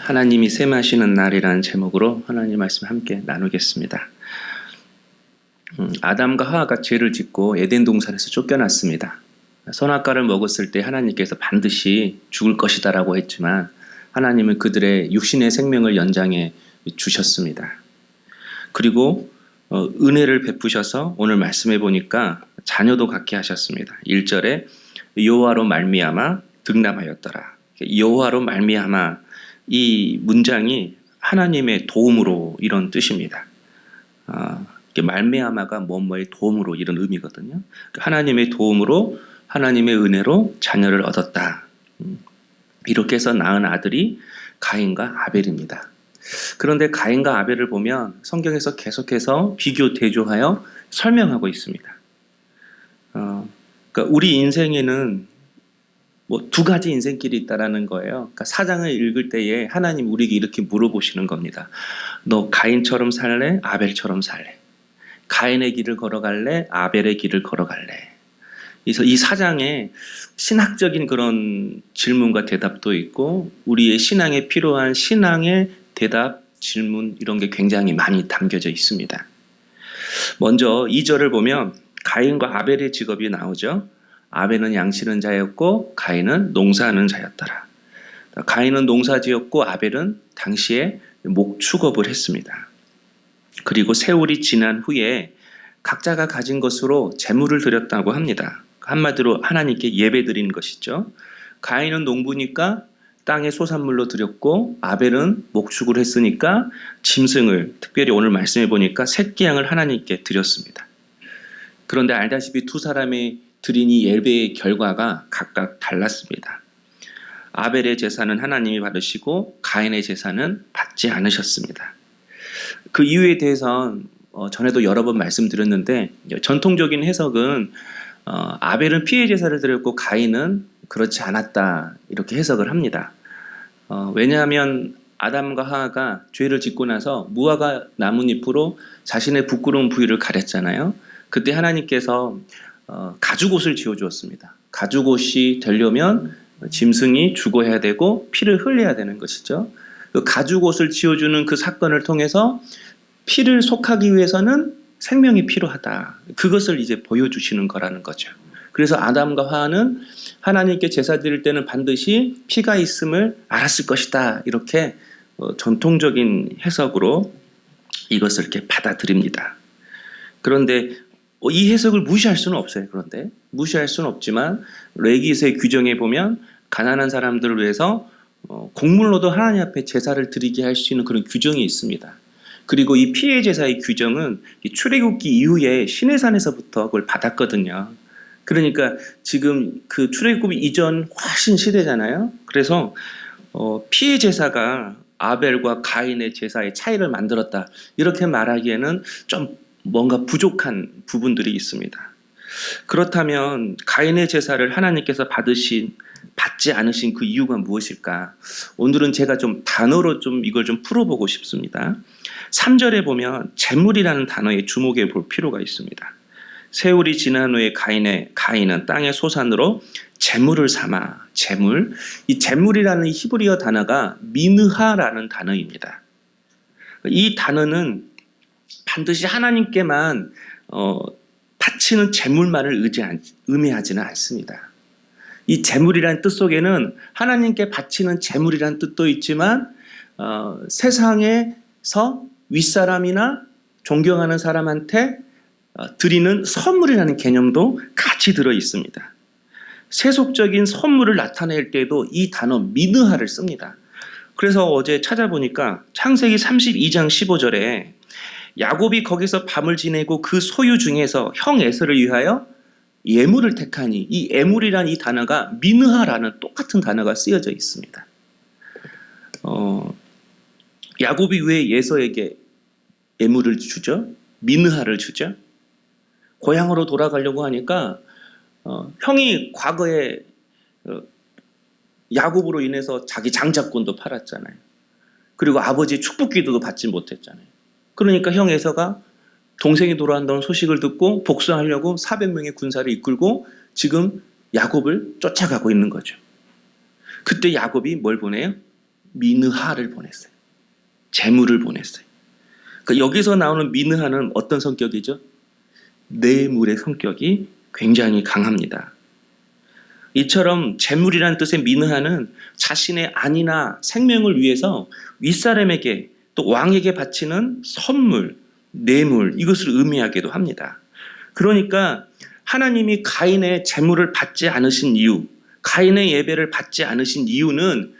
하나님이 셈하시는 날이라는 제목으로 하나님 말씀 함께 나누겠습니다. 아담과 하와가 죄를 짓고 에덴 동산에서 쫓겨났습니다. 선악과를 먹었을 때 하나님께서 반드시 죽을 것이다라고 했지만 하나님은 그들의 육신의 생명을 연장해 주셨습니다. 그리고 은혜를 베푸셔서 오늘 말씀해 보니까 자녀도 갖게 하셨습니다. 1절에 여호와로 말미암아 득남하였더라. 여호와로 말미암아, 이 문장이 하나님의 도움으로 이런 뜻입니다. 말미암아가 뭐뭐의 도움으로 이런 의미거든요. 하나님의 도움으로, 하나님의 은혜로 자녀를 얻었다. 이렇게 해서 낳은 아들이 가인과 아벨입니다. 그런데 가인과 아벨을 보면 성경에서 계속해서 비교 대조하여 설명하고 있습니다. 그러니까 우리 인생에는 두 가지 인생길이 있다라는 거예요. 그러니까 사장을 읽을 때에 하나님 우리에게 이렇게 물어보시는 겁니다. 너 가인처럼 살래? 아벨처럼 살래? 가인의 길을 걸어갈래? 아벨의 길을 걸어갈래? 그래서 이 사장에 신학적인 그런 질문과 대답도 있고 우리의 신앙에 필요한 신앙의 대답, 질문 이런 게 굉장히 많이 담겨져 있습니다. 먼저 2절을 보면 가인과 아벨의 직업이 나오죠. 아벨은 양치는 자였고 가인은 농사하는 자였더라. 가인은 농사지었고 아벨은 당시에 목축업을 했습니다. 그리고 세월이 지난 후에 각자가 가진 것으로 제물을 드렸다고 합니다. 한마디로 하나님께 예배드린 것이죠. 가인은 농부니까 땅의 소산물로 드렸고 아벨은 목축을 했으니까 짐승을, 특별히 오늘 말씀해 보니까 새끼양을 하나님께 드렸습니다. 그런데 알다시피 두 사람의 드린 이 예배의 결과가 각각 달랐습니다. 아벨의 제사는 하나님이 받으시고 가인의 제사는 받지 않으셨습니다. 그 이유에 대해서는 전에도 여러 번 말씀드렸는데 전통적인 해석은 아벨은 피해 제사를 드렸고 가인은 그렇지 않았다 이렇게 해석을 합니다. 왜냐하면 아담과 하와가 죄를 짓고 나서 무화과 나뭇잎으로 자신의 부끄러운 부위를 가렸잖아요. 그때 하나님께서 가죽옷을 지어주었습니다. 가죽옷이 되려면 짐승이 죽어야 되고 피를 흘려야 되는 것이죠. 그 가죽옷을 지어주는 그 사건을 통해서 피를 속하기 위해서는 생명이 필요하다. 그것을 이제 보여주시는 거라는 거죠. 그래서 아담과 하와는 하나님께 제사 드릴 때는 반드시 피가 있음을 알았을 것이다. 이렇게 전통적인 해석으로 이것을 이렇게 받아들입니다. 그런데 이 해석을 무시할 수는 없어요. 그런데 무시할 수는 없지만 레위기서의 규정에 보면 가난한 사람들을 위해서 곡물로도 하나님 앞에 제사를 드리게 할 수 있는 그런 규정이 있습니다. 그리고 이 피해 제사의 규정은 출애굽기 이후에 시내산에서부터 그걸 받았거든요. 그러니까 지금 그 출애굽 이전 훨씬 시대잖아요. 그래서 피해 제사가 아벨과 가인의 제사의 차이를 만들었다. 이렇게 말하기에는 좀 뭔가 부족한 부분들이 있습니다. 그렇다면 가인의 제사를 하나님께서 받지 않으신 그 이유가 무엇일까? 오늘은 제가 좀 단어로 이걸 좀 풀어보고 싶습니다. 3절에 보면 재물이라는 단어에 주목해 볼 필요가 있습니다. 세월이 지난 후에 가인은 땅의 소산으로 재물을 삼아, 재물. 이 재물이라는 히브리어 단어가 미느하라는 단어입니다. 이 단어는 반드시 하나님께만 바치는 재물만을 의미하지는 않습니다. 이 재물이라는 뜻 속에는 하나님께 바치는 재물이라는 뜻도 있지만 세상에서 윗사람이나 존경하는 사람한테 드리는 선물이라는 개념도 같이 들어 있습니다. 세속적인 선물을 나타낼 때도 이 단어 미느하를 씁니다. 그래서 어제 찾아보니까 창세기 32장 15절에 야곱이 거기서 밤을 지내고 그 소유 중에서 형 에서를 위하여 예물을 택하니, 이 예물이라는 이 단어가 미느하라는 똑같은 단어가 쓰여져 있습니다. 야곱이 왜 에서에게 예물을 주죠? 미느하를 주죠? 고향으로 돌아가려고 하니까 형이 과거에 야곱으로 인해서 자기 장자권도 팔았잖아요. 그리고 아버지의 축복기도도 받지 못했잖아요. 그러니까 형 에서가 동생이 돌아온다는 소식을 듣고 복수하려고 400명의 군사를 이끌고 지금 야곱을 쫓아가고 있는 거죠. 그때 야곱이 뭘 보내요? 미느하를 보냈어요. 재물을 보냈어요. 그러니까 여기서 나오는 미느하는 어떤 성격이죠? 뇌물의 성격이 굉장히 강합니다. 이처럼 재물이라는 뜻의 미느하는 자신의 안위나 생명을 위해서 윗사람에게 또 왕에게 바치는 선물, 뇌물, 이것을 의미하기도 합니다. 그러니까 하나님이 가인의 재물을 받지 않으신 이유, 가인의 예배를 받지 않으신 이유는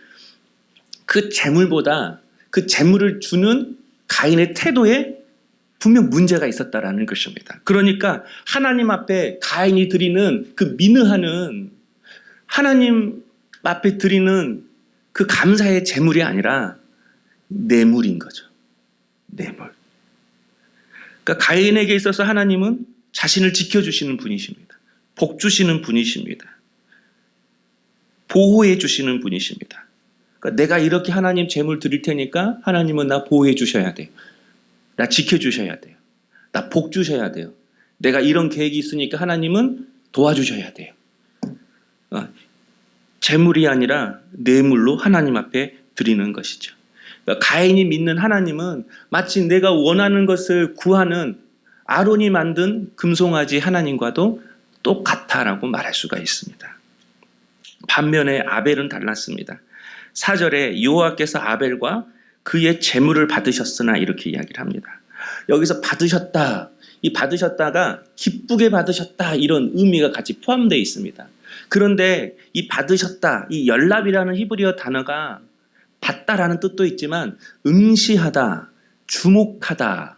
그 재물보다 그 재물을 주는 가인의 태도에 분명 문제가 있었다라는 것입니다. 그러니까 하나님 앞에 가인이 드리는 그 미느하는 하나님 앞에 드리는 그 감사의 재물이 아니라 뇌물인 거죠. 뇌물. 그러니까 가인에게 있어서 하나님은 자신을 지켜주시는 분이십니다. 복 주시는 분이십니다. 보호해 주시는 분이십니다. 그러니까 내가 이렇게 하나님 재물 드릴 테니까 하나님은 나 보호해 주셔야 돼요. 나 지켜주셔야 돼요. 나 복 주셔야 돼요. 내가 이런 계획이 있으니까 하나님은 도와주셔야 돼요. 재물이 아니라 뇌물로 하나님 앞에 드리는 것이죠. 그러니까 가인이 믿는 하나님은 마치 내가 원하는 것을 구하는 아론이 만든 금송아지 하나님과도 똑같다라고 말할 수가 있습니다. 반면에 아벨은 달랐습니다. 4절에 여호와께서 아벨과 그의 재물을 받으셨으나 이렇게 이야기를 합니다. 여기서 받으셨다, 이 받으셨다가 기쁘게 받으셨다 이런 의미가 같이 포함되어 있습니다. 그런데 이 받으셨다, 이 열납이라는 히브리어 단어가 받다라는 뜻도 있지만 응시하다, 주목하다,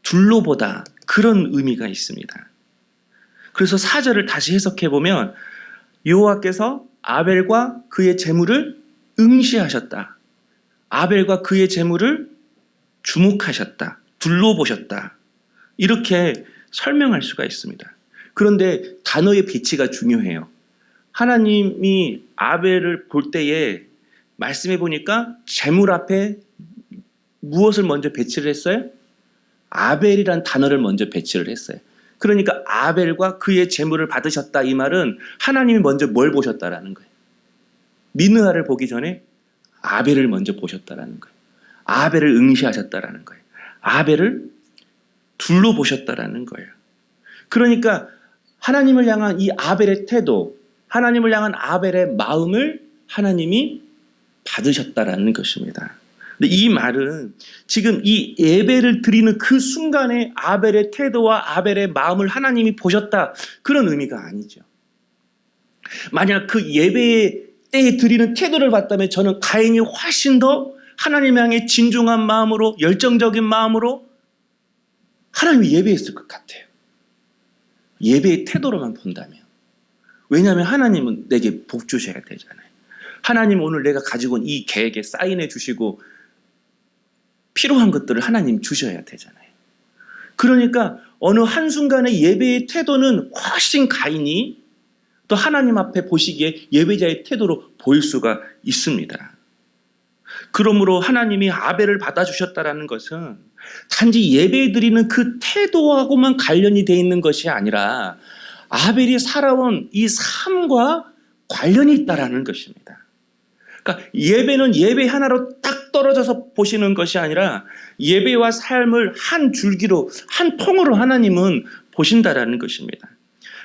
둘러보다 그런 의미가 있습니다. 그래서 4절을 다시 해석해 보면 여호와께서 아벨과 그의 재물을 응시하셨다. 아벨과 그의 재물을 주목하셨다. 둘러보셨다. 이렇게 설명할 수가 있습니다. 그런데 단어의 배치가 중요해요. 하나님이 아벨을 볼 때에 말씀해 보니까 재물 앞에 무엇을 먼저 배치를 했어요? 아벨이란 단어를 먼저 배치를 했어요. 그러니까 아벨과 그의 재물을 받으셨다 이 말은 하나님이 먼저 뭘 보셨다라는 거예요. 미느하를 보기 전에 아벨을 먼저 보셨다라는 거예요. 아벨을 응시하셨다라는 거예요. 아벨을 둘러보셨다라는 거예요. 그러니까 하나님을 향한 이 아벨의 태도, 하나님을 향한 아벨의 마음을 하나님이 받으셨다라는 것입니다. 근데 이 말은 지금 이 예배를 드리는 그 순간에 아벨의 태도와 아벨의 마음을 하나님이 보셨다 그런 의미가 아니죠. 만약 그 예배 때에 드리는 태도를 봤다면 저는 가인이 훨씬 더 하나님 향해 진중한 마음으로 열정적인 마음으로 하나님이 예배했을 것 같아요. 예배의 태도로만 본다면. 왜냐하면 하나님은 내게 복 주셔야 되잖아요. 하나님 오늘 내가 가지고 온 이 계획에 사인해 주시고 필요한 것들을 하나님 주셔야 되잖아요. 그러니까 어느 한순간의 예배의 태도는 훨씬 가인이 또 하나님 앞에 보시기에 예배자의 태도로 보일 수가 있습니다. 그러므로 하나님이 아벨을 받아주셨다는 것은 단지 예배 드리는 그 태도하고만 관련이 되어 있는 것이 아니라 아벨이 살아온 이 삶과 관련이 있다는 것입니다. 그러니까 예배는 예배 하나로 딱 떨어져서 보시는 것이 아니라 예배와 삶을 한 줄기로 한 통으로 하나님은 보신다라는 것입니다.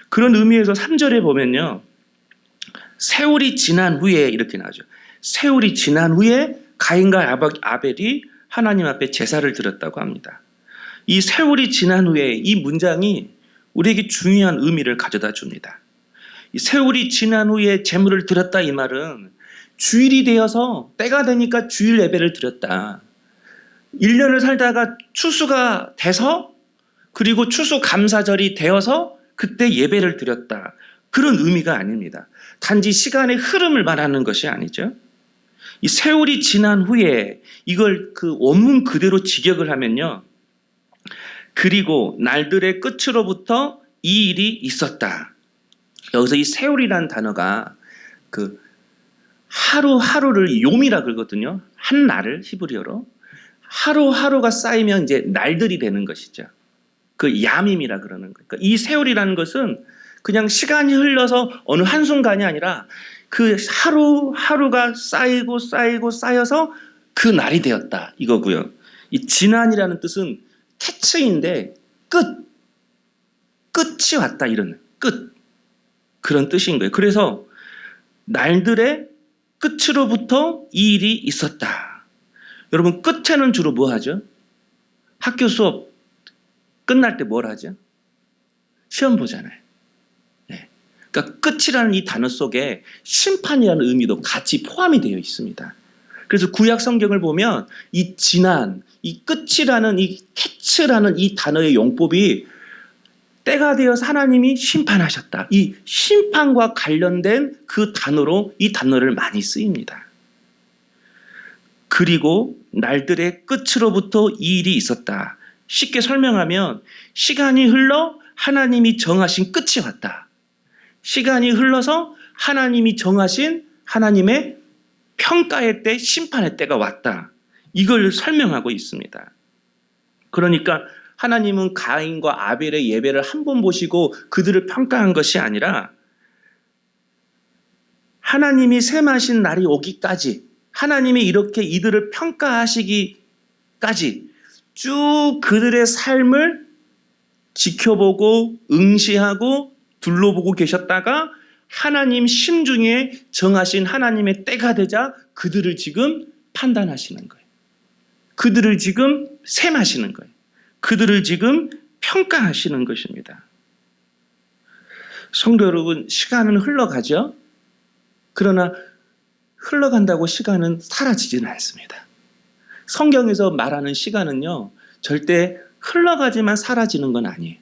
그런 의미에서 3절에 보면요. 세월이 지난 후에 이렇게 나오죠. 세월이 지난 후에 가인과 아벨이 하나님 앞에 제사를 드렸다고 합니다. 이 세월이 지난 후에 이 문장이 우리에게 중요한 의미를 가져다 줍니다. 이 세월이 지난 후에 제물을 드렸다 이 말은 주일이 되어서 때가 되니까 주일 예배를 드렸다. 1년을 살다가 추수가 돼서 그리고 추수 감사절이 되어서 그때 예배를 드렸다. 그런 의미가 아닙니다. 단지 시간의 흐름을 말하는 것이 아니죠. 이 세월이 지난 후에 이걸 그 원문 그대로 직역을 하면요. 그리고 날들의 끝으로부터 이 일이 있었다. 여기서 이 세월이라는 단어가 그 하루하루를 요미라 그러거든요. 한 날을 히브리어로. 하루하루가 쌓이면 이제 날들이 되는 것이죠. 그 야밈이라 그러는 거예요. 그러니까 이 세월이라는 것은 그냥 시간이 흘러서 어느 한순간이 아니라 그 하루하루가 쌓여서 그 날이 되었다 이거고요. 이 지난이라는 뜻은 캐치인데 끝이 왔다 이런 끝 그런 뜻인 거예요. 그래서 날들의 끝으로부터 이 일이 있었다. 여러분 끝에는 주로 뭐 하죠? 학교 수업 끝날 때 뭘 하죠? 시험 보잖아요. 네. 그러니까 끝이라는 이 단어 속에 심판이라는 의미도 같이 포함이 되어 있습니다. 그래서 구약 성경을 보면 이 지난, 이 끝이라는 이 캐치라는 이 단어의 용법이 때가 되어서 하나님이 심판하셨다. 이 심판과 관련된 그 단어로 이 단어를 많이 쓰입니다. 그리고 날들의 끝으로부터 이 일이 있었다. 쉽게 설명하면 시간이 흘러 하나님이 정하신 끝이 왔다. 시간이 흘러서 하나님이 정하신 하나님의 평가의 때, 심판의 때가 왔다. 이걸 설명하고 있습니다. 그러니까 하나님은 가인과 아벨의 예배를 한 번 보시고 그들을 평가한 것이 아니라 하나님이 셈하신 날이 오기까지 하나님이 이렇게 이들을 평가하시기까지 쭉 그들의 삶을 지켜보고 응시하고 둘러보고 계셨다가 하나님 심중에 정하신 하나님의 때가 되자 그들을 지금 판단하시는 거예요. 그들을 지금 셈하시는 거예요. 그들을 지금 평가하시는 것입니다. 성도 여러분, 시간은 흘러가죠? 그러나 흘러간다고 시간은 사라지지는 않습니다. 성경에서 말하는 시간은요, 절대 흘러가지만 사라지는 건 아니에요.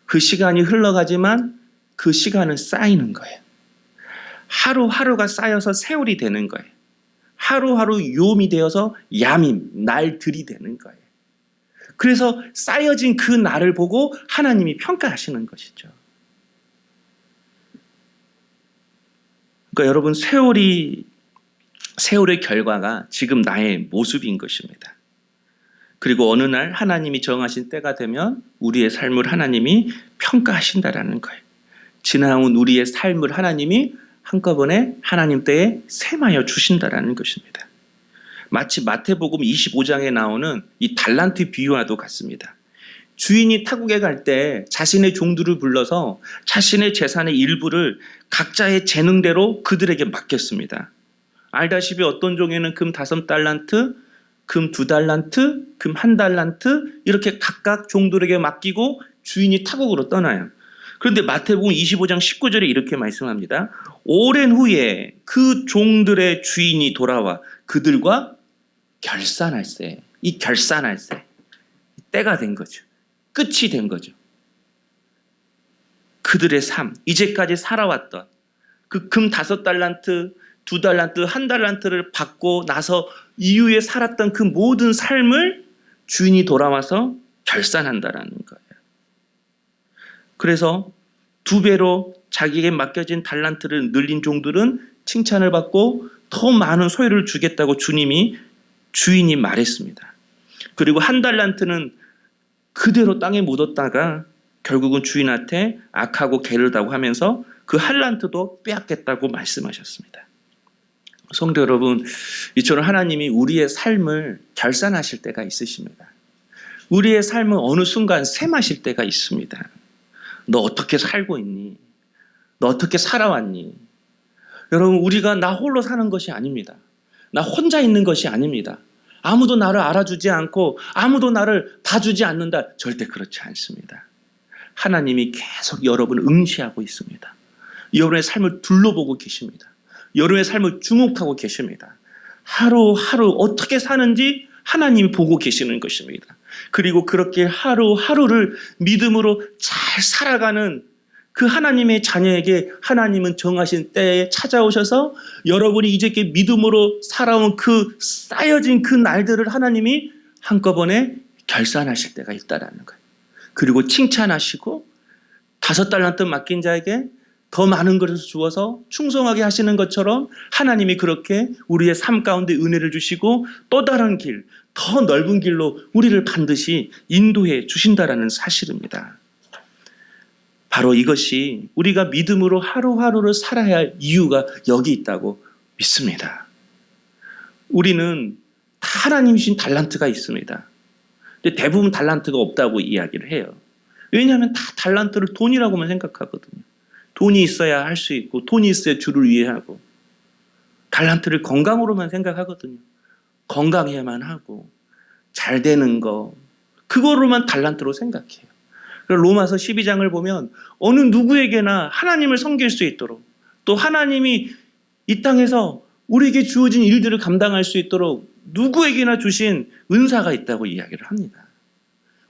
그 시간이 흘러가지만 그 시간은 쌓이는 거예요. 하루하루가 쌓여서 세월이 되는 거예요. 하루하루 요음이 되어서 야밈, 날들이 되는 거예요. 그래서 쌓여진 그 날을 보고 하나님이 평가하시는 것이죠. 그러니까 여러분, 세월의 결과가 지금 나의 모습인 것입니다. 그리고 어느 날 하나님이 정하신 때가 되면 우리의 삶을 하나님이 평가하신다라는 거예요. 지나온 우리의 삶을 하나님이 한꺼번에 하나님 때에 셈하여 주신다라는 것입니다. 마치 마태복음 25장에 나오는 이 달란트 비유와도 같습니다. 주인이 타국에 갈 때 자신의 종들을 불러서 자신의 재산의 일부를 각자의 재능대로 그들에게 맡겼습니다. 알다시피 어떤 종에는 금 5달란트, 금 2달란트, 금 1달란트 이렇게 각각 종들에게 맡기고 주인이 타국으로 떠나요. 그런데 마태복음 25장 19절에 이렇게 말씀합니다. 오랜 후에 그 종들의 주인이 돌아와 그들과 결산할세. 이 결산할세. 때가 된 거죠. 끝이 된 거죠. 그들의 삶, 이제까지 살아왔던 그 금 5달란트, 2달란트, 1달란트를 받고 나서 이후에 살았던 그 모든 삶을 주인이 돌아와서 결산한다라는 거예요. 그래서 2배로 자기에게 맡겨진 달란트를 늘린 종들은 칭찬을 받고 더 많은 소유를 주겠다고 주인이 말했습니다. 그리고 1달란트는 그대로 땅에 묻었다가 결국은 주인한테 악하고 게으르다고 하면서 그 1달란트도 빼앗겠다고 말씀하셨습니다. 성도 여러분, 이처럼 하나님이 우리의 삶을 결산하실 때가 있으십니다. 우리의 삶은 어느 순간 셈하실 때가 있습니다. 너 어떻게 살고 있니? 너 어떻게 살아왔니? 여러분, 우리가 나 홀로 사는 것이 아닙니다. 나 혼자 있는 것이 아닙니다. 아무도 나를 알아주지 않고 아무도 나를 봐주지 않는다. 절대 그렇지 않습니다. 하나님이 계속 여러분을 응시하고 있습니다. 여러분의 삶을 둘러보고 계십니다. 여러분의 삶을 주목하고 계십니다. 하루하루 어떻게 사는지 하나님이 보고 계시는 것입니다. 그리고 그렇게 하루하루를 믿음으로 잘 살아가는 그 하나님의 자녀에게 하나님은 정하신 때에 찾아오셔서 여러분이 이제께 믿음으로 살아온 그 쌓여진 그 날들을 하나님이 한꺼번에 결산하실 때가 있다라는 거예요. 그리고 칭찬하시고 5달란트 맡긴 자에게 더 많은 것을 주어서 충성하게 하시는 것처럼 하나님이 그렇게 우리의 삶 가운데 은혜를 주시고 또 다른 길, 더 넓은 길로 우리를 반드시 인도해 주신다라는 사실입니다. 바로 이것이 우리가 믿음으로 하루하루를 살아야 할 이유가 여기 있다고 믿습니다. 우리는 다 하나님이 주신 달란트가 있습니다. 근데 대부분 달란트가 없다고 이야기를 해요. 왜냐하면 다 달란트를 돈이라고만 생각하거든요. 돈이 있어야 할 수 있고 돈이 있어야 주를 위해 하고, 달란트를 건강으로만 생각하거든요. 건강해야만 하고 잘 되는 거, 그거로만 달란트로 생각해요. 로마서 12장을 보면 어느 누구에게나 하나님을 섬길 수 있도록, 또 하나님이 이 땅에서 우리에게 주어진 일들을 감당할 수 있도록 누구에게나 주신 은사가 있다고 이야기를 합니다.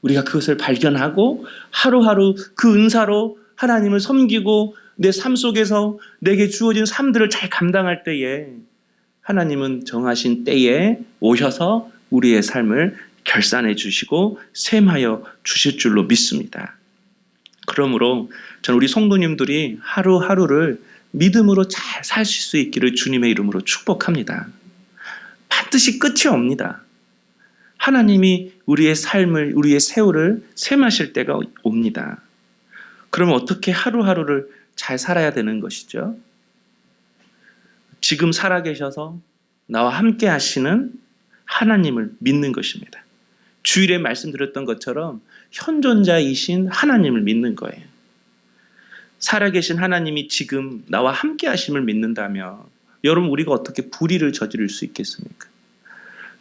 우리가 그것을 발견하고 하루하루 그 은사로 하나님을 섬기고 내 삶 속에서 내게 주어진 삶들을 잘 감당할 때에 하나님은 정하신 때에 오셔서 우리의 삶을 결산해 주시고 셈하여 주실 줄로 믿습니다. 그러므로 저는 우리 성도님들이 하루하루를 믿음으로 잘 사실 수 있기를 주님의 이름으로 축복합니다. 반드시 끝이 옵니다. 하나님이 우리의 삶을, 우리의 세월을 셈하실 때가 옵니다. 그러면 어떻게 하루하루를 잘 살아야 되는 것이죠? 지금 살아계셔서 나와 함께 하시는 하나님을 믿는 것입니다. 주일에 말씀드렸던 것처럼 현존자이신 하나님을 믿는 거예요. 살아계신 하나님이 지금 나와 함께 하심을 믿는다면 여러분, 우리가 어떻게 불의를 저지를 수 있겠습니까?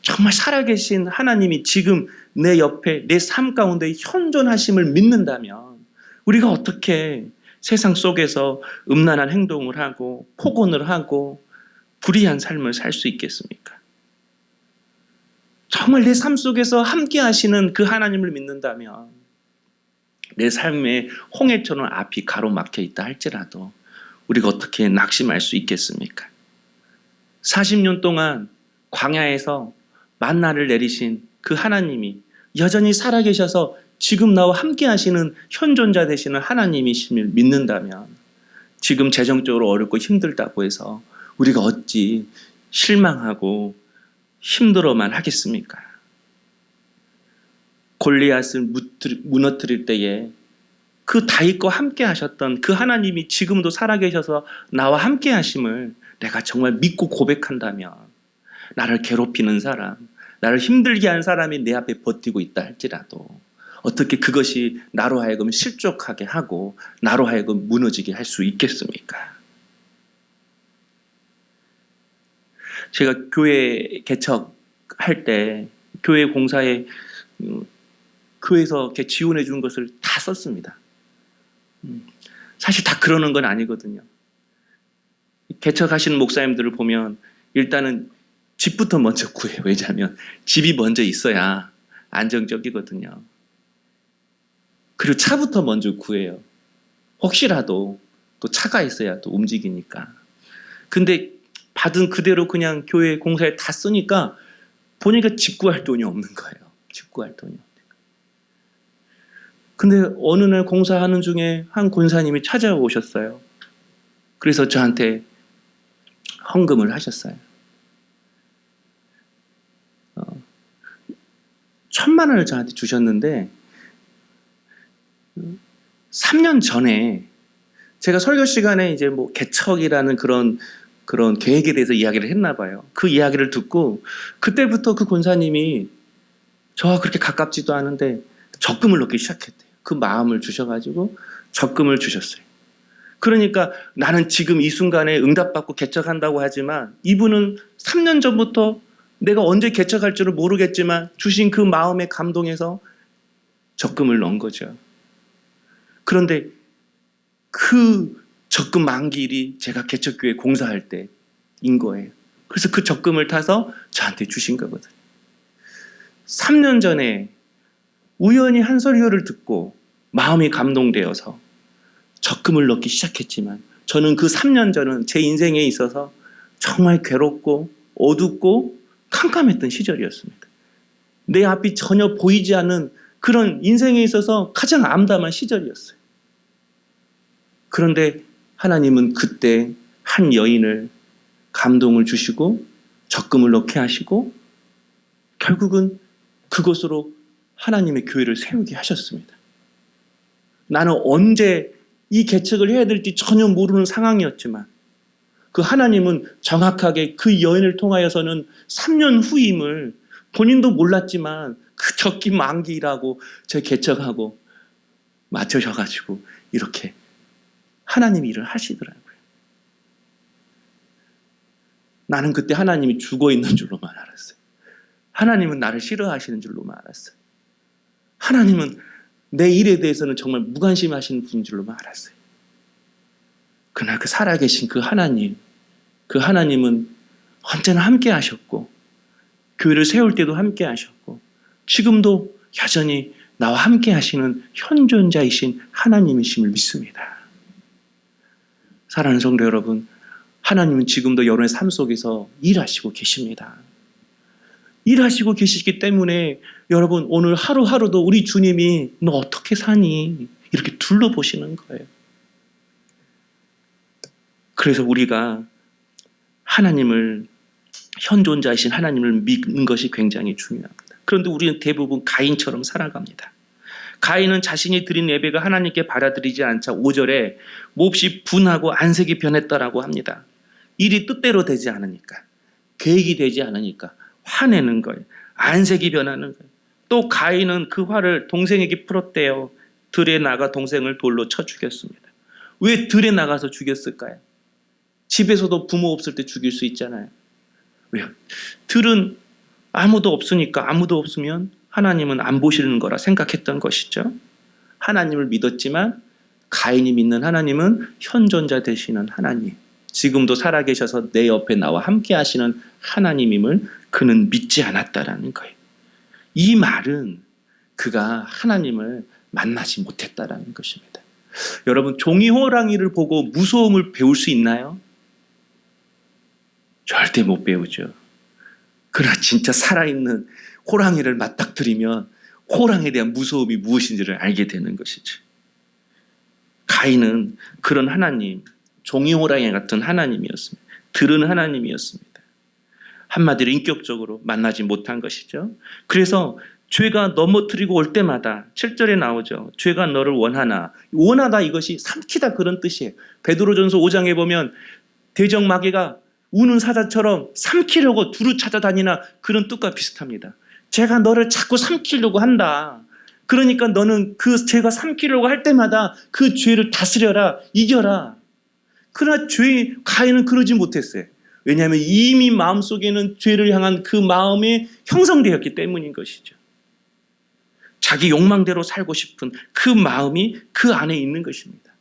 정말 살아계신 하나님이 지금 내 옆에, 내 삶 가운데 현존하심을 믿는다면 우리가 어떻게 세상 속에서 음란한 행동을 하고 폭언을 하고 불의한 삶을 살 수 있겠습니까? 정말 내 삶 속에서 함께 하시는 그 하나님을 믿는다면 내 삶에 홍해처럼 앞이 가로막혀 있다 할지라도 우리가 어떻게 낙심할 수 있겠습니까? 40년 동안 광야에서 만나를 내리신 그 하나님이 여전히 살아계셔서 지금 나와 함께 하시는 현존자 되시는 하나님이심을 믿는다면 지금 재정적으로 어렵고 힘들다고 해서 우리가 어찌 실망하고 힘들어만 하겠습니까? 골리앗을 무너뜨릴 때에 그 다윗과 함께 하셨던 그 하나님이 지금도 살아계셔서 나와 함께 하심을 내가 정말 믿고 고백한다면 나를 괴롭히는 사람, 나를 힘들게 한 사람이 내 앞에 버티고 있다 할지라도 어떻게 그것이 나로 하여금 실족하게 하고 나로 하여금 무너지게 할 수 있겠습니까? 제가 교회 개척할 때 교회 공사에 교회에서 이렇게 지원해 준 것을 다 썼습니다. 사실 다 그러는 건 아니거든요. 개척하시는 목사님들을 보면 일단은 집부터 먼저 구해요. 왜냐하면 집이 먼저 있어야 안정적이거든요. 그리고 차부터 먼저 구해요. 혹시라도 또 차가 있어야 또 움직이니까. 근데 받은 그대로 그냥 교회 공사에 다 쓰니까 보니까 집 구할 돈이 없는 거예요. 집 구할 돈이 없는 거예요. 근데 어느 날 공사하는 중에 한 권사님이 찾아오셨어요. 그래서 저한테 헌금을 하셨어요. 1,000만 원을 저한테 주셨는데 3년 전에 제가 설교 시간에 이제 뭐 개척이라는 그런 계획에 대해서 이야기를 했나 봐요. 그 이야기를 듣고 그때부터 그 권사님이 저와 그렇게 가깝지도 않은데 적금을 넣기 시작했대요. 그 마음을 주셔가지고 적금을 주셨어요. 그러니까 나는 지금 이 순간에 응답받고 개척한다고 하지만 이분은 3년 전부터 내가 언제 개척할 줄을 모르겠지만 주신 그 마음의 감동에서 적금을 넣은 거죠. 그런데 그 적금 만기일이 제가 개척교회 공사할 때인 거예요. 그래서 그 적금을 타서 저한테 주신 거거든요. 3년 전에 우연히 한 설교를 듣고 마음이 감동되어서 적금을 넣기 시작했지만 저는 그 3년 전은 제 인생에 있어서 정말 괴롭고 어둡고 캄캄했던 시절이었습니다. 내 앞이 전혀 보이지 않는 그런 인생에 있어서 가장 암담한 시절이었어요. 그런데 하나님은 그때 한 여인을 감동을 주시고 적금을 넣게 하시고 결국은 그것으로 하나님의 교회를 세우게 하셨습니다. 나는 언제 이 계책을 해야 될지 전혀 모르는 상황이었지만 그 하나님은 정확하게 그 여인을 통하여서는 3년 후임을 본인도 몰랐지만 그 적기 만기라고 저 개척하고 맞춰셔가지고 이렇게 하나님이 일을 하시더라고요. 나는 그때 하나님이 죽어 있는 줄로만 알았어요. 하나님은 나를 싫어하시는 줄로만 알았어요. 하나님은 내 일에 대해서는 정말 무관심하시는 분인 줄로만 알았어요. 그러나 그 살아계신 그 하나님은 언제나 함께 하셨고 교회를 세울 때도 함께 하셨고 지금도 여전히 나와 함께 하시는 현존자이신 하나님이심을 믿습니다. 사랑하는 성도 여러분, 하나님은 지금도 여러분의 삶 속에서 일하시고 계십니다. 일하시고 계시기 때문에 여러분 오늘 하루하루도 우리 주님이 너 어떻게 사니? 이렇게 둘러보시는 거예요. 그래서 우리가 하나님을 현존자이신 하나님을 믿는 것이 굉장히 중요합니다. 그런데 우리는 대부분 가인처럼 살아갑니다. 가인은 자신이 드린 예배가 하나님께 받아들이지 않자 5절에 몹시 분하고 안색이 변했다라고 합니다. 일이 뜻대로 되지 않으니까, 계획이 되지 않으니까 화내는 거예요. 안색이 변하는 거예요. 또 가인은 그 화를 동생에게 풀었대요. 들에 나가 동생을 돌로 쳐 죽였습니다. 왜 들에 나가서 죽였을까요? 집에서도 부모 없을 때 죽일 수 있잖아요. 왜요? 들은 아무도 없으니까, 아무도 없으면 하나님은 안 보시는 거라 생각했던 것이죠. 하나님을 믿었지만 가인이 믿는 하나님은 현존자 되시는 하나님, 지금도 살아계셔서 내 옆에 나와 함께 하시는 하나님임을 그는 믿지 않았다라는 거예요. 이 말은 그가 하나님을 만나지 못했다라는 것입니다. 여러분, 종이 호랑이를 보고 무서움을 배울 수 있나요? 절대 못 배우죠. 그러나 진짜 살아있는 호랑이를 맞닥뜨리면 호랑이에 대한 무서움이 무엇인지를 알게 되는 것이죠. 가인은 그런 하나님, 종이 호랑이 같은 하나님이었습니다. 들은 하나님이었습니다. 한마디로 인격적으로 만나지 못한 것이죠. 그래서 죄가 넘어뜨리고 올 때마다 7절에 나오죠. 죄가 너를 원하나. 원하다 이것이 삼키다 그런 뜻이에요. 베드로전서 5장에 보면 대적마귀가 우는 사자처럼 삼키려고 두루 찾아다니나 그런 뜻과 비슷합니다. 죄가 너를 자꾸 삼키려고 한다. 그러니까 너는 그 죄가 삼키려고 할 때마다 그 죄를 다스려라, 이겨라. 그러나 가인은 그러지 못했어요. 왜냐하면 이미 마음속에는 죄를 향한 그 마음이 형성되었기 때문인 것이죠. 자기 욕망대로 살고 싶은 그 마음이 그 안에 있는 것입니다.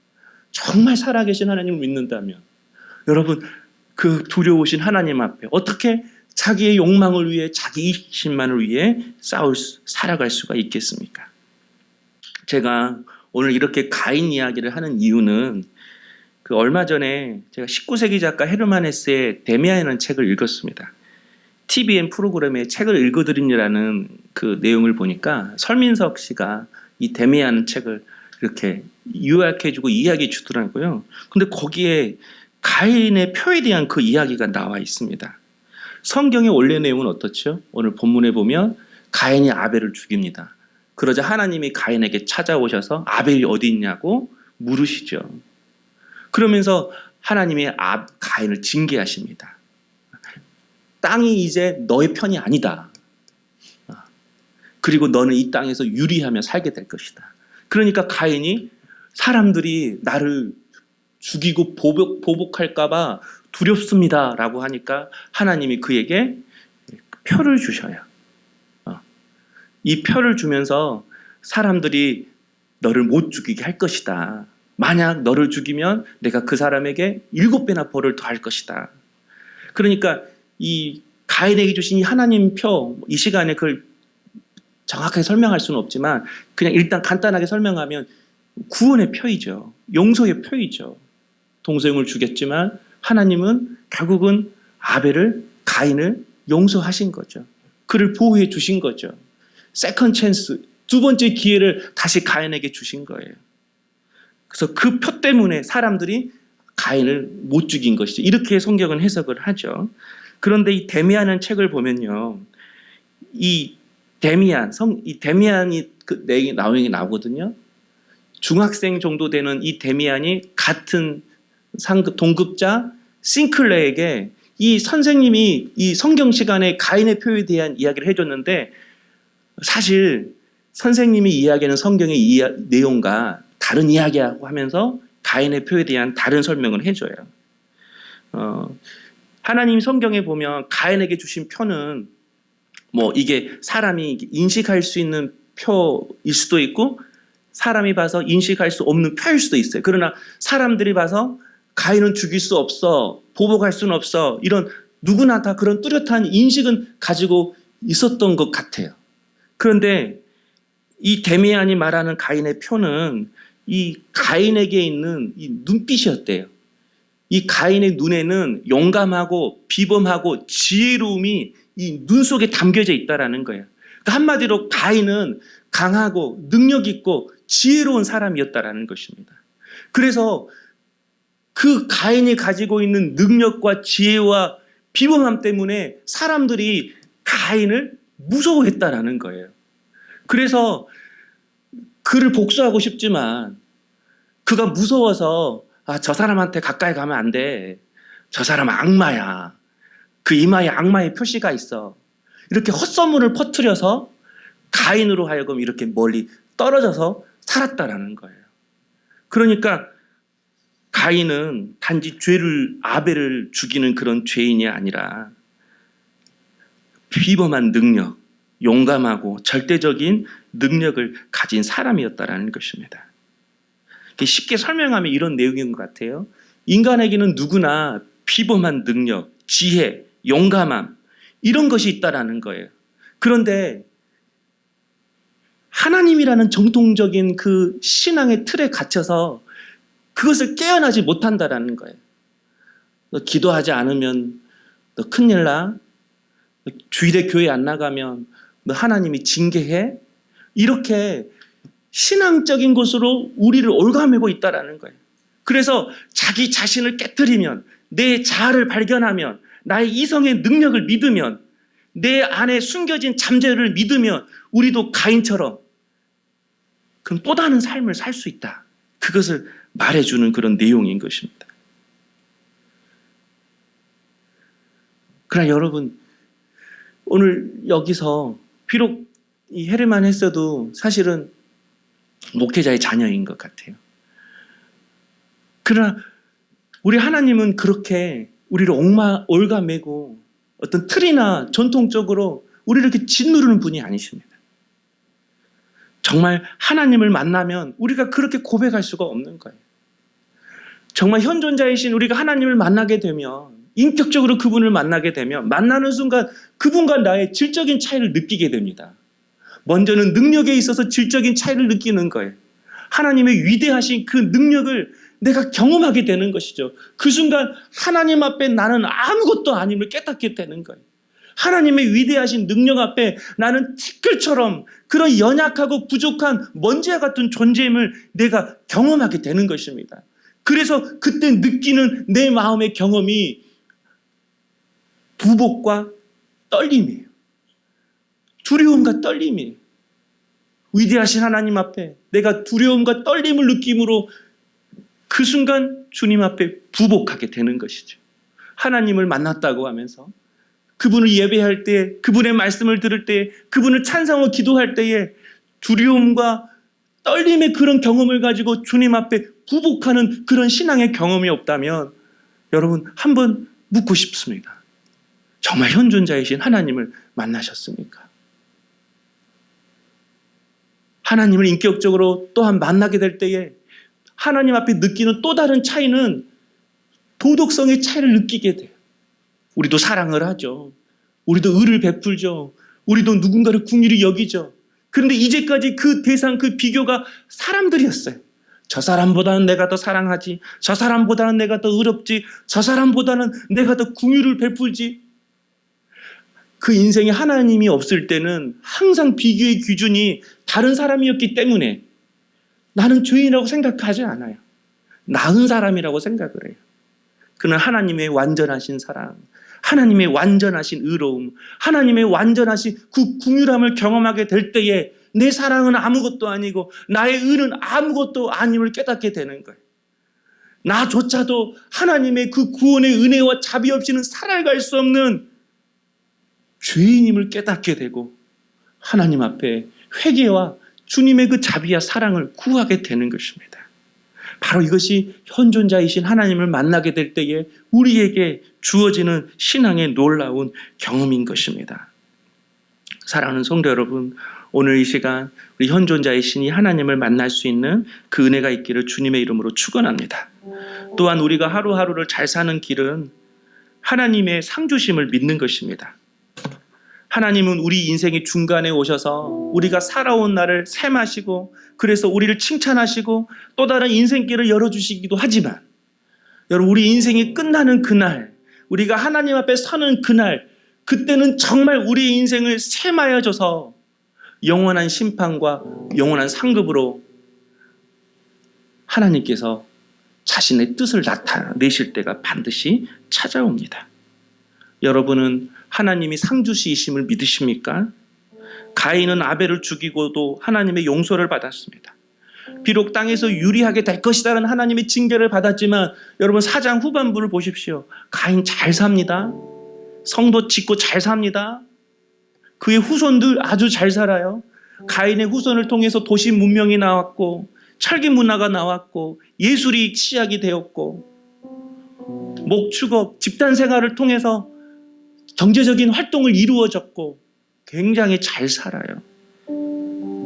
정말 살아계신 하나님을 믿는다면 여러분, 그 두려우신 하나님 앞에 어떻게 자기의 욕망을 위해, 자기 이익만을 위해 살아갈 수가 있겠습니까? 제가 오늘 이렇게 가인 이야기를 하는 이유는 그 얼마 전에 제가 19세기 작가 헤르만 헤세의 데미안이라는 책을 읽었습니다. TVN 프로그램에 책을 읽어드립니다라는 그 내용을 보니까 설민석 씨가 이 데미안 책을 이렇게 요약해주고 이야기해 주더라고요. 근데 거기에 가인의 표에 대한 그 이야기가 나와 있습니다. 성경의 원래 내용은 어떻죠? 오늘 본문에 보면 가인이 아벨을 죽입니다. 그러자 하나님이 가인에게 찾아오셔서 아벨이 어디 있냐고 물으시죠. 그러면서 하나님이 가인을 징계하십니다. 땅이 이제 너의 편이 아니다. 그리고 너는 이 땅에서 유리하며 살게 될 것이다. 그러니까 가인이 사람들이 나를 죽이고 보복할까봐 두렵습니다 라고 하니까 하나님이 그에게 표를 주셔요. 이 표를 주면서 사람들이 너를 못 죽이게 할 것이다. 만약 너를 죽이면 내가 그 사람에게 7배나 벌을 더할 것이다. 그러니까 이 가인에게 주신 이 하나님 표, 이 시간에 그걸 정확하게 설명할 수는 없지만 그냥 일단 간단하게 설명하면 구원의 표이죠. 용서의 표이죠. 동생을 죽였지만 하나님은 결국은 가인을 용서하신 거죠. 그를 보호해 주신 거죠. 세컨 찬스, 두 번째 기회를 다시 가인에게 주신 거예요. 그래서 그 표 때문에 사람들이 가인을 못 죽인 것이죠. 이렇게 성경은 해석을 하죠. 그런데 이 데미안이라는 책을 보면요, 이 데미안이 그 내용이 나오거든요. 중학생 정도 되는 이 데미안이 같은 동급자 싱클레에게 이 선생님이 이 성경 시간에 가인의 표에 대한 이야기를 해줬는데, 사실 선생님이 이야기하는 성경의 내용과 다른 이야기하고 하면서 가인의 표에 대한 다른 설명을 해줘요. 하나님 성경에 보면 가인에게 주신 표는 뭐 이게 사람이 인식할 수 있는 표일 수도 있고 사람이 봐서 인식할 수 없는 표일 수도 있어요. 그러나 사람들이 봐서 가인은 죽일 수 없어, 보복할 수는 없어, 이런 누구나 다 그런 뚜렷한 인식은 가지고 있었던 것 같아요. 그런데 이 데미안이 말하는 가인의 표는 이 가인에게 있는 이 눈빛이었대요. 이 가인의 눈에는 용감하고 비범하고 지혜로움이 이 눈 속에 담겨져 있다라는 거예요. 그러니까 한마디로 가인은 강하고 능력 있고 지혜로운 사람이었다라는 것입니다. 그래서 그 가인이 가지고 있는 능력과 지혜와 비범함 때문에 사람들이 가인을 무서워했다라는 거예요. 그래서 그를 복수하고 싶지만 그가 무서워서 저 사람한테 가까이 가면 안 돼. 저 사람은 악마야. 그 이마에 악마의 표시가 있어. 이렇게 헛소문을 퍼뜨려서 가인으로 하여금 이렇게 멀리 떨어져서 살았다라는 거예요. 그러니까 가인은 단지 아벨을 죽이는 그런 죄인이 아니라 비범한 능력, 용감하고 절대적인 능력을 가진 사람이었다라는 것입니다. 쉽게 설명하면 이런 내용인 것 같아요. 인간에게는 누구나 비범한 능력, 지혜, 용감함 이런 것이 있다라는 거예요. 그런데 하나님이라는 정통적인 그 신앙의 틀에 갇혀서 그것을 깨어나지 못한다라는 거예요. 너 기도하지 않으면 너 큰일 나. 너 주일에 교회 안 나가면 너 하나님이 징계해. 이렇게 신앙적인 것으로 우리를 옭아매고 있다라는 거예요. 그래서 자기 자신을 깨트리면, 내 자아를 발견하면, 나의 이성의 능력을 믿으면, 내 안에 숨겨진 잠재를 믿으면 우리도 가인처럼 그럼 또 다른 삶을 살 수 있다. 그것을 말해주는 그런 내용인 것입니다. 그러나 여러분, 오늘 여기서 비록 이 헤르만 헤세도 사실은 목회자의 자녀인 것 같아요. 그러나 우리 하나님은 그렇게 우리를 얽아매고 어떤 틀이나 전통적으로 우리를 이렇게 짓누르는 분이 아니십니다. 정말 하나님을 만나면 우리가 그렇게 고백할 수가 없는 거예요. 정말 현존자이신 우리가 하나님을 만나게 되면, 인격적으로 그분을 만나게 되면 만나는 순간 그분과 나의 질적인 차이를 느끼게 됩니다. 먼저는 능력에 있어서 질적인 차이를 느끼는 거예요. 하나님의 위대하신 그 능력을 내가 경험하게 되는 것이죠. 그 순간 하나님 앞에 나는 아무것도 아님을 깨닫게 되는 거예요. 하나님의 위대하신 능력 앞에 나는 티끌처럼 그런 연약하고 부족한 먼지와 같은 존재임을 내가 경험하게 되는 것입니다. 그래서 그때 느끼는 내 마음의 경험이 부복과 떨림이에요. 두려움과 떨림이에요. 위대하신 하나님 앞에 내가 두려움과 떨림을 느낌으로 그 순간 주님 앞에 부복하게 되는 것이죠. 하나님을 만났다고 하면서 그분을 예배할 때, 그분의 말씀을 들을 때, 그분을 찬송하고 기도할 때에 두려움과 떨림의 그런 경험을 가지고 주님 앞에 부복하는 그런 신앙의 경험이 없다면 여러분 한번 묻고 싶습니다. 정말 현존자이신 하나님을 만나셨습니까? 하나님을 인격적으로 또한 만나게 될 때에 하나님 앞에 느끼는 또 다른 차이는 도덕성의 차이를 느끼게 돼요. 우리도 사랑을 하죠. 우리도 의를 베풀죠. 우리도 누군가를 궁일히 여기죠. 그런데 이제까지 그 대상, 그 비교가 사람들이었어요. 저 사람보다는 내가 더 사랑하지. 저 사람보다는 내가 더 의롭지. 저 사람보다는 내가 더 궁유를 베풀지. 그 인생에 하나님이 없을 때는 항상 비교의 기준이 다른 사람이었기 때문에 나는 죄인이라고 생각하지 않아요. 나은 사람이라고 생각을 해요. 그는 하나님의 완전하신 사랑, 하나님의 완전하신 의로움, 하나님의 완전하신 그 궁유함을 경험하게 될 때에 내 사랑은 아무것도 아니고 나의 의는 아무것도 아님을 깨닫게 되는 거예요. 나조차도 하나님의 그 구원의 은혜와 자비 없이는 살아갈 수 없는 죄인임을 깨닫게 되고 하나님 앞에 회개와 주님의 그 자비와 사랑을 구하게 되는 것입니다. 바로 이것이 현존자이신 하나님을 만나게 될 때에 우리에게 주어지는 신앙의 놀라운 경험인 것입니다. 사랑하는 성도 여러분, 오늘 이 시간 우리 현존자이신 이 하나님을 만날 수 있는 그 은혜가 있기를 주님의 이름으로 축원합니다. 또한 우리가 하루하루를 잘 사는 길은 하나님의 상주심을 믿는 것입니다. 하나님은 우리 인생의 중간에 오셔서 우리가 살아온 날을 셈하시고 그래서 우리를 칭찬하시고 또 다른 인생길을 열어주시기도 하지만 여러분, 우리 인생이 끝나는 그날, 우리가 하나님 앞에 서는 그날, 그때는 정말 우리 인생을 셈하여 줘서 영원한 심판과 영원한 상급으로 하나님께서 자신의 뜻을 나타내실 때가 반드시 찾아옵니다. 여러분은 하나님이 상주시이심을 믿으십니까? 가인은 아벨을 죽이고도 하나님의 용서를 받았습니다. 비록 땅에서 유리하게 될 것이라는 하나님의 징계를 받았지만 여러분, 4장 후반부를 보십시오. 가인 잘 삽니다. 성도 짓고 잘 삽니다. 그의 후손들 아주 잘 살아요. 가인의 후손을 통해서 도시 문명이 나왔고 철기 문화가 나왔고 예술이 시작이 되었고 목축업, 집단 생활을 통해서 경제적인 활동을 이루어졌고 굉장히 잘 살아요.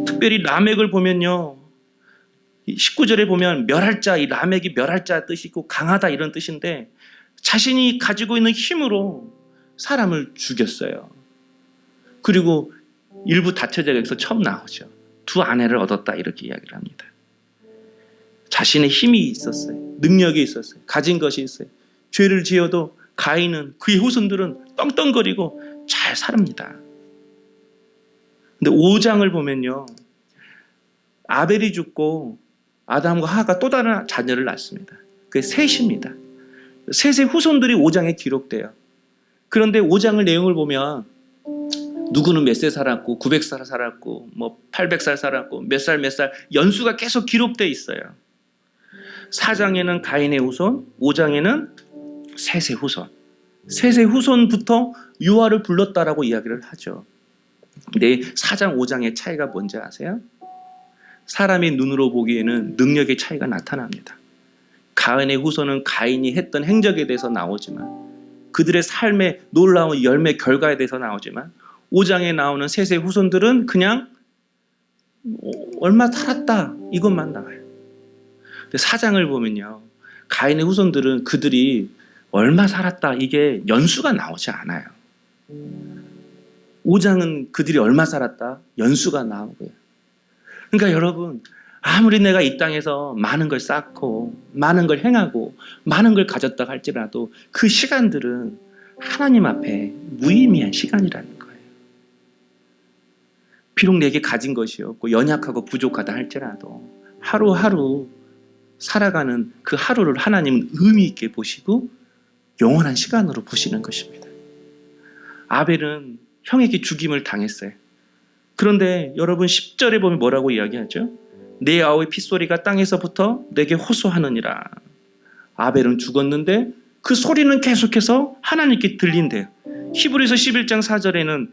특별히 라멕을 보면요, 19절에 보면 멸할자, 이 라멕이 멸할자 뜻이고 강하다 이런 뜻인데 자신이 가지고 있는 힘으로 사람을 죽였어요. 그리고 일부 다처제에서 처음 나오죠. 두 아내를 얻었다 이렇게 이야기를 합니다. 자신의 힘이 있었어요. 능력이 있었어요. 가진 것이 있어요. 죄를 지어도 가인은, 그의 후손들은 떵떵거리고 잘 삽니다. 근데 5장을 보면요, 아벨이 죽고 아담과 하가 또 다른 자녀를 낳습니다. 그게 셋입니다. 셋의 후손들이 5장에 기록돼요. 그런데 5장의 내용을 보면 누구는 몇 세 살았고 900살 살았고 뭐 800살 살았고 몇 살 연수가 계속 기록되어 있어요. 4장에는 가인의 후손, 5장에는 셋의 후손. 셋의 후손부터 유아를 불렀다라고 이야기를 하죠. 근데 4장, 5장의 차이가 뭔지 아세요? 사람의 눈으로 보기에는 능력의 차이가 나타납니다. 가인의 후손은 가인이 했던 행적에 대해서 나오지만, 그들의 삶의 놀라운 열매 결과에 대해서 나오지만, 5장에 나오는 셋의 후손들은 그냥 얼마 살았다 이것만 나와요. 근데 4장을 보면요, 가인의 후손들은 그들이 얼마 살았다 이게 연수가 나오지 않아요. 5장은 그들이 얼마 살았다 연수가 나오고요. 그러니까 여러분, 아무리 내가 이 땅에서 많은 걸 쌓고 많은 걸 행하고 많은 걸 가졌다 할지라도 그 시간들은 하나님 앞에 무의미한 시간이라는 거예요. 비록 내게 가진 것이 없고 연약하고 부족하다 할지라도 하루하루 살아가는 그 하루를 하나님은 의미 있게 보시고 영원한 시간으로 보시는 것입니다. 아벨은 형에게 죽임을 당했어요. 그런데 여러분 10절에 보면 뭐라고 이야기하죠? 내 아우의 핏소리가 땅에서부터 내게 호소하느니라. 아벨은 죽었는데 그 소리는 계속해서 하나님께 들린대요. 히브리서 11장 4절에는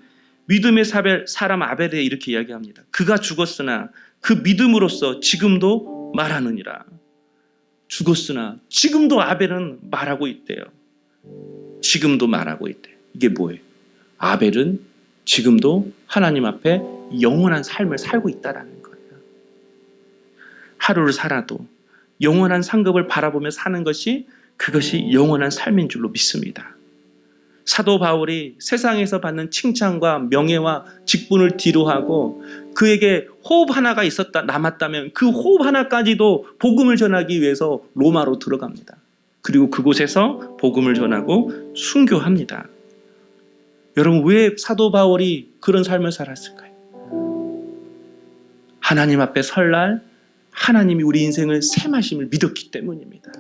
믿음의 사람 아벨에 이렇게 이야기합니다. 그가 죽었으나 그 믿음으로써 지금도 말하느니라. 죽었으나 지금도 아벨은 말하고 있대요. 지금도 말하고 있대요. 이게 뭐예요? 아벨은 지금도 하나님 앞에 영원한 삶을 살고 있다라는 거예요. 하루를 살아도 영원한 상급을 바라보며 사는 것이, 그것이 영원한 삶인 줄로 믿습니다. 사도 바울이 세상에서 받는 칭찬과 명예와 직분을 뒤로하고 그에게 호흡 하나가 남았다면 그 호흡 하나까지도 복음을 전하기 위해서 로마로 들어갑니다. 그리고 그곳에서 복음을 전하고 순교합니다. 여러분, 왜 사도 바울이 그런 삶을 살았을까요? 하나님 앞에 설날 하나님이 우리 인생을 셈하심을 믿었기 때문입니다.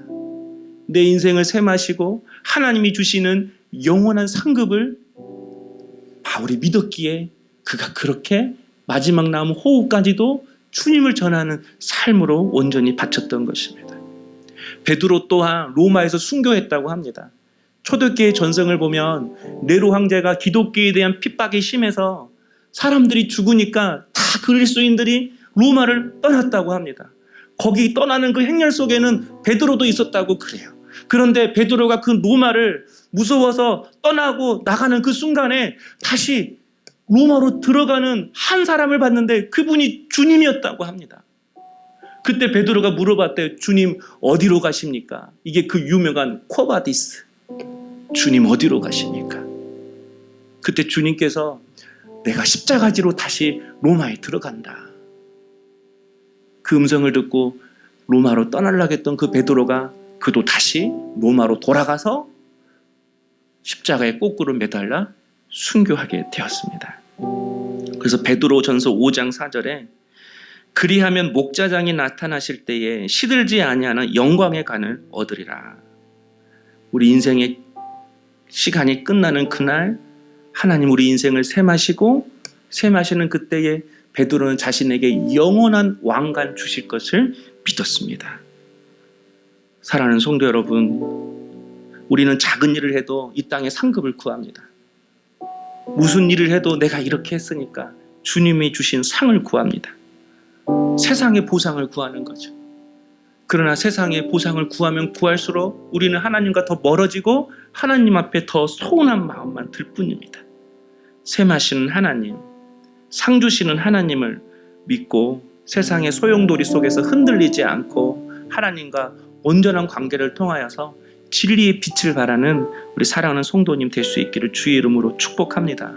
내 인생을 셈하시고 하나님이 주시는 영원한 상급을 바울이 믿었기에 그가 그렇게 마지막 남은 호흡까지도 주님을 전하는 삶으로 온전히 바쳤던 것입니다. 베드로 또한 로마에서 순교했다고 합니다. 초대교회 전승을 보면 네로 황제가 기독교에 대한 핍박이 심해서 사람들이 죽으니까 다 그리스도인들이 로마를 떠났다고 합니다. 거기 떠나는 그 행렬 속에는 베드로도 있었다고 그래요. 그런데 베드로가 그 로마를 무서워서 떠나고 나가는 그 순간에 다시 로마로 들어가는 한 사람을 봤는데 그분이 주님이었다고 합니다. 그때 베드로가 물어봤대요. 주님 어디로 가십니까? 이게 그 유명한 쿼바디스. 주님 어디로 가십니까? 그때 주님께서 내가 십자가지로 다시 로마에 들어간다. 그 음성을 듣고 로마로 떠나려고 했던 그 베드로가 그도 다시 로마로 돌아가서 십자가에 거꾸로 매달라 순교하게 되었습니다. 그래서 베드로전서 5장 4절에 그리하면 목자장이 나타나실 때에 시들지 아니하는 영광의 간을 얻으리라. 우리 인생의 시간이 끝나는 그날 하나님 우리 인생을 셈하시고 셈하시는 그때에 베드로는 자신에게 영원한 왕관 주실 것을 믿었습니다. 사랑하는 성도 여러분, 우리는 작은 일을 해도 이 땅에 상급을 구합니다. 무슨 일을 해도 내가 이렇게 했으니까 주님이 주신 상을 구합니다. 세상의 보상을 구하는 거죠. 그러나 세상의 보상을 구하면 구할수록 우리는 하나님과 더 멀어지고 하나님 앞에 더 서운한 마음만 들 뿐입니다. 셈하시는 하나님, 상 주시는 하나님을 믿고 세상의 소용돌이 속에서 흔들리지 않고 하나님과 온전한 관계를 통하여서 진리의 빛을 발하는 우리 사랑하는 성도님 될 수 있기를 주의 이름으로 축복합니다.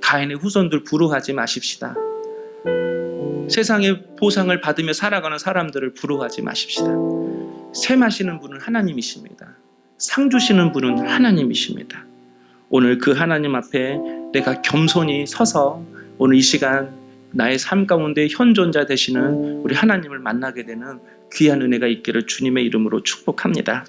가인의 후손들 부러워하지 마십시다. 세상의 보상을 받으며 살아가는 사람들을 부러워하지 마십시다. 셈하시는 분은 하나님이십니다. 상 주시는 분은 하나님이십니다. 오늘 그 하나님 앞에 내가 겸손히 서서 오늘 이 시간 나의 삶 가운데 현존자 되시는 우리 하나님을 만나게 되는 귀한 은혜가 있기를 주님의 이름으로 축복합니다.